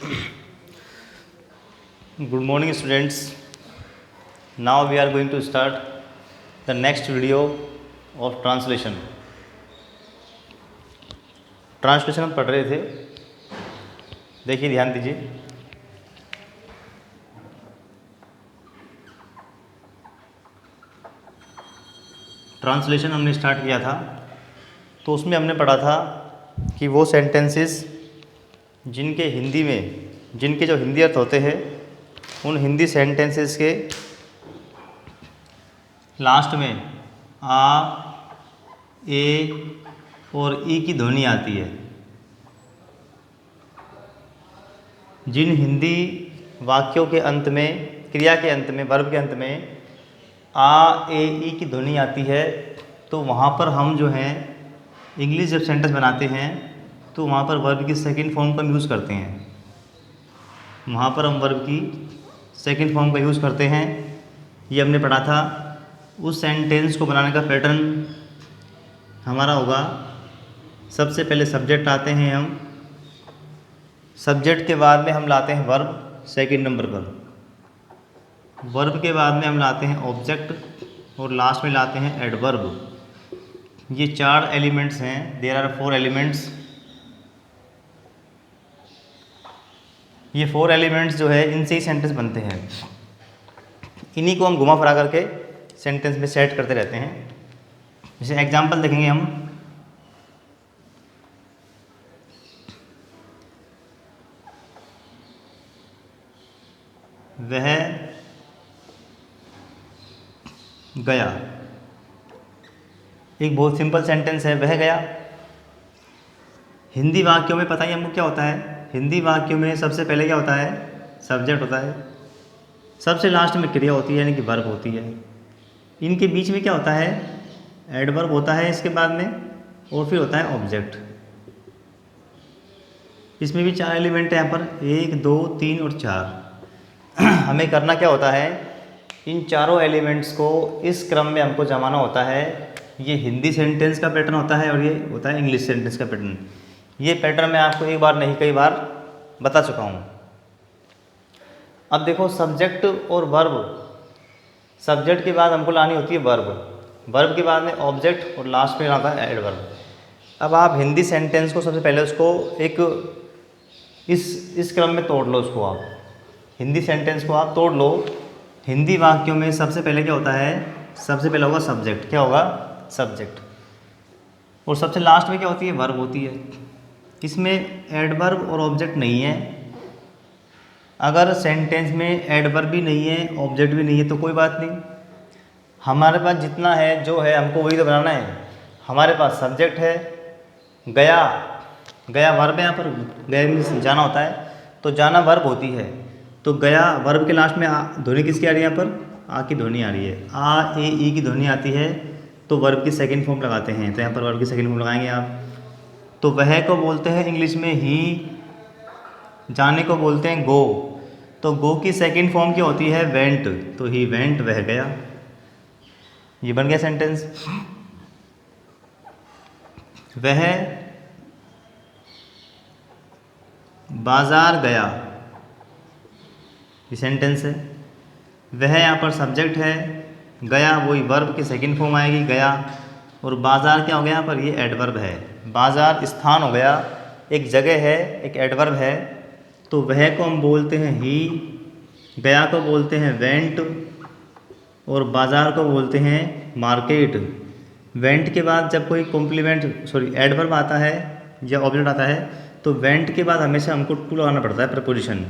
Good morning, students. Now we are going to start the next video of translation. Translation हम पढ़ रहे थे, देखिए ध्यान दीजिए। ट्रांसलेशन हमने स्टार्ट किया था, तो उसमें हमने पढ़ा था कि वो सेंटेंसेस जिनके हिंदी में, जिनके जो हिंदी अर्थ होते हैं, उन हिंदी सेंटेंसेस के लास्ट में आ, ए और ई की ध्वनि आती है। जिन हिंदी वाक्यों के अंत में, क्रिया के अंत में, वर्ब के अंत में आ, ए, ई की ध्वनि आती है, तो वहाँ पर हम जो हैं इंग्लिश जब सेंटेंस बनाते हैं तो वहाँ पर वर्ब की सेकंड फॉर्म का यूज़ करते हैं। वहाँ पर हम वर्ब की सेकंड फॉर्म का यूज़ करते हैं। ये हमने पढ़ा था। उस सेंटेंस को बनाने का पैटर्न हमारा होगा, सबसे पहले सब्जेक्ट आते हैं हम, सब्जेक्ट के बाद में हम लाते हैं वर्ब सेकंड नंबर पर, वर्ब के बाद में हम लाते हैं ऑब्जेक्ट और लास्ट में लाते हैं एडवर्ब। ये 4 एलिमेंट्स हैं। There are 4 elements. ये 4 एलिमेंट्स जो है इनसे ही सेंटेंस बनते हैं। इन्हीं को हम घुमा फिरा करके सेंटेंस में सेट करते रहते हैं। जैसे एग्जांपल देखेंगे हम, वह गया। एक बहुत सिंपल सेंटेंस है, वह गया। हिंदी वाक्यों में पता ही हमको क्या होता है। हिंदी वाक्यों में सबसे पहले क्या होता है, सब्जेक्ट होता है, सबसे लास्ट में क्रिया होती है यानी कि वर्ब होती है। इनके बीच में क्या होता है, एडवर्ब होता है इसके बाद में, और फिर होता है ऑब्जेक्ट। इसमें भी 4 एलिमेंट है यहाँ पर, 1, 2, 3 और 4। हमें करना क्या होता है, इन चारों एलिमेंट्स को इस क्रम में हमको जमाना होता है। ये हिंदी सेंटेंस का पैटर्न होता है और ये होता है इंग्लिश सेंटेंस का पैटर्न। ये पैटर्न मैं आपको एक बार नहीं कई बार बता चुका हूँ। अब देखो, सब्जेक्ट और वर्ब, सब्जेक्ट के बाद हमको लानी होती है वर्ब, वर्ब के बाद में ऑब्जेक्ट और लास्ट में आता है एडवर्ब। अब आप हिंदी सेंटेंस को सबसे पहले उसको एक इस क्रम में तोड़ लो। उसको आप हिंदी सेंटेंस को आप तोड़ लो। हिंदी वाक्यों में सबसे पहले क्या होता है, सबसे पहले होगा सब्जेक्ट। क्या होगा, सब्जेक्ट। और सबसे लास्ट में क्या होती है, वर्ब होती है। इसमें एडवर्ब और ऑब्जेक्ट नहीं है। अगर सेंटेंस में एडवर्ब भी नहीं है, ऑब्जेक्ट भी नहीं है, तो कोई बात नहीं। हमारे पास जितना है जो है हमको वही तो बनाना है। हमारे पास सब्जेक्ट है, गया, गया वर्ब है। यहाँ पर गया में जाना होता है, तो जाना वर्ब होती है। तो गया वर्ब के लास्ट में ध्वनि किसकी आ रही है, यहाँ पर आ की ध्वनि आ रही है। आ, ए, ई की ध्वनि आती है, तो वर्ब की सेकंड फॉर्म लगाते हैं। तो यहाँ पर वर्ब की सेकंड फॉर्म लगाएंगे आप। तो वह को बोलते हैं इंग्लिश में ही, जाने को बोलते हैं गो। तो गो की सेकंड फॉर्म क्या होती है, वेंट। तो ही वेंट, वह गया। ये बन गया सेंटेंस। वह बाजार गया, ये सेंटेंस है। वह यहाँ पर सब्जेक्ट है, गया वही वर्ब की सेकंड फॉर्म आएगी, गया। और बाजार क्या हो गया यहाँ पर, ये एडवर्ब है। बाजार स्थान हो गया, एक जगह है, एक एडवर्ब है। तो वह को हम बोलते हैं ही, गया को बोलते हैं वेंट, और बाजार को बोलते हैं मार्केट। वेंट के बाद जब कोई एडवर्ब आता है या ऑब्जेक्ट आता है, तो वेंट के बाद हमेशा हमको टू लगाना पड़ता है, प्रपोजिशन।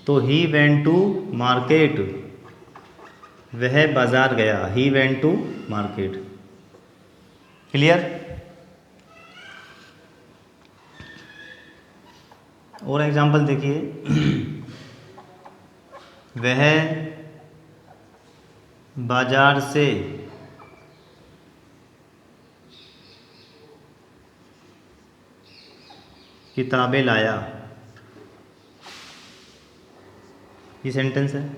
तो ही वेंट टू मार्केट, वह बाजार गया। He went to market. Clear. और एग्जांपल देखिए, वह बाजार से किताबें लाया। ये सेंटेंस है।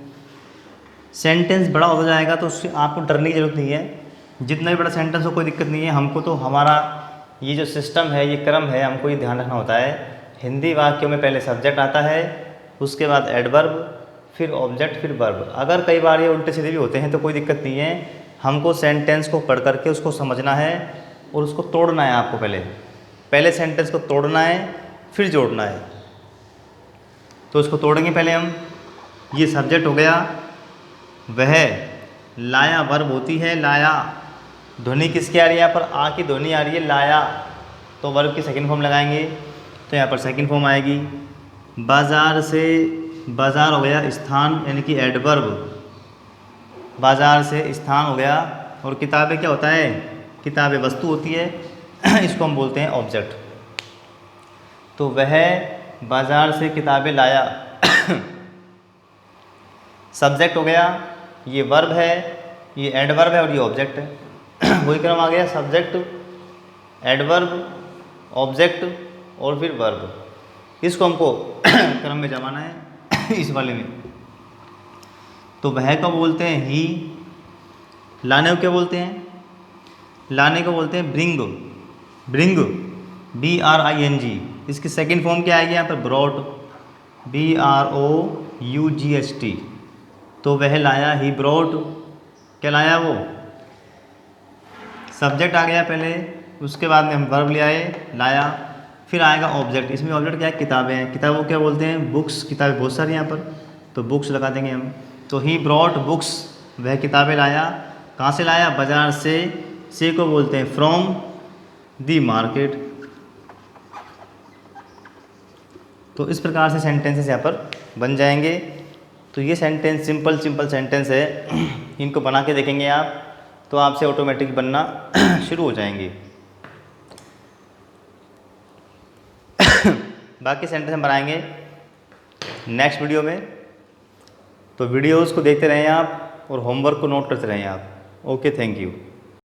सेंटेंस बड़ा होता जाएगा तो उससे आपको डरने की ज़रूरत नहीं है। जितना भी बड़ा सेंटेंस हो कोई दिक्कत नहीं है। हमको तो हमारा ये जो सिस्टम है, ये क्रम है, हमको ये ध्यान रखना होता है। हिंदी वाक्यों में पहले सब्जेक्ट आता है, उसके बाद एडवर्ब, फिर ऑब्जेक्ट, फिर वर्ब। अगर कई बार ये उल्टे सीधे भी होते हैं तो कोई दिक्कत नहीं है, हमको सेंटेंस को पढ़ करके उसको समझना है और उसको तोड़ना है। आपको पहले सेंटेंस को तोड़ना है फिर जोड़ना है। तो उसको तोड़ेंगे पहले हम। ये सब्जेक्ट हो गया, वह लाया वर्ब होती है लाया। ध्वनि किसकी आ रही है यहाँ पर? आ की ध्वनि आ रही है लाया, तो वर्ब की सेकंड फॉर्म लगाएंगे, तो यहाँ पर सेकंड फॉर्म आएगी। बाज़ार से, बाज़ार हो गया स्थान यानी कि एडवर्ब, बाज़ार से स्थान हो गया। और किताबें क्या होता है? किताबें वस्तु होती है, इसको हम बोलते हैं ऑब्जेक्ट। तो वह बाज़ार से किताबें लाया सब्जेक्ट हो गया, ये वर्ब है, ये एडवर्ब है और ये ऑब्जेक्ट है। वही क्रम आ गया, सब्जेक्ट, एडवर्ब, ऑब्जेक्ट और फिर वर्ब। इसको हमको क्रम में जमाना है इस वाले में। तो वह को बोलते हैं ही, लाने को क्या बोलते हैं? लाने को बोलते हैं ब्रिंग, ब्रिंग, BRING। इसकी सेकंड फॉर्म क्या आएगी यहाँ पर? Brought, BROUGHT। तो वह लाया, ही ब्रॉट, क्या लाया वो? सब्जेक्ट आ गया पहले, उसके बाद में हम वर्ब ले आए लाया, फिर आएगा ऑब्जेक्ट। इसमें ऑब्जेक्ट क्या है? किताबें हैं। किताबों को क्या बोलते हैं? बुक्स। किताबें बहुत सारी यहाँ पर, तो बुक्स लगा देंगे हम। तो ही ब्रॉट बुक्स, वह किताबें लाया। कहाँ से लाया? बाज़ार से को बोलते हैं फ्रॉम दी मार्केट। तो इस प्रकार से सेंटेंसेस यहाँ पर बन जाएंगे। तो ये सेंटेंस सिंपल सेंटेंस है, इनको बना के देखेंगे आप तो आपसे ऑटोमेटिक बनना शुरू हो जाएंगे। बाकी सेंटेंस हम बनाएंगे नेक्स्ट वीडियो में। तो वीडियोज़ को देखते रहें आप और होमवर्क को नोट करते रहें आप। Okay, thank you.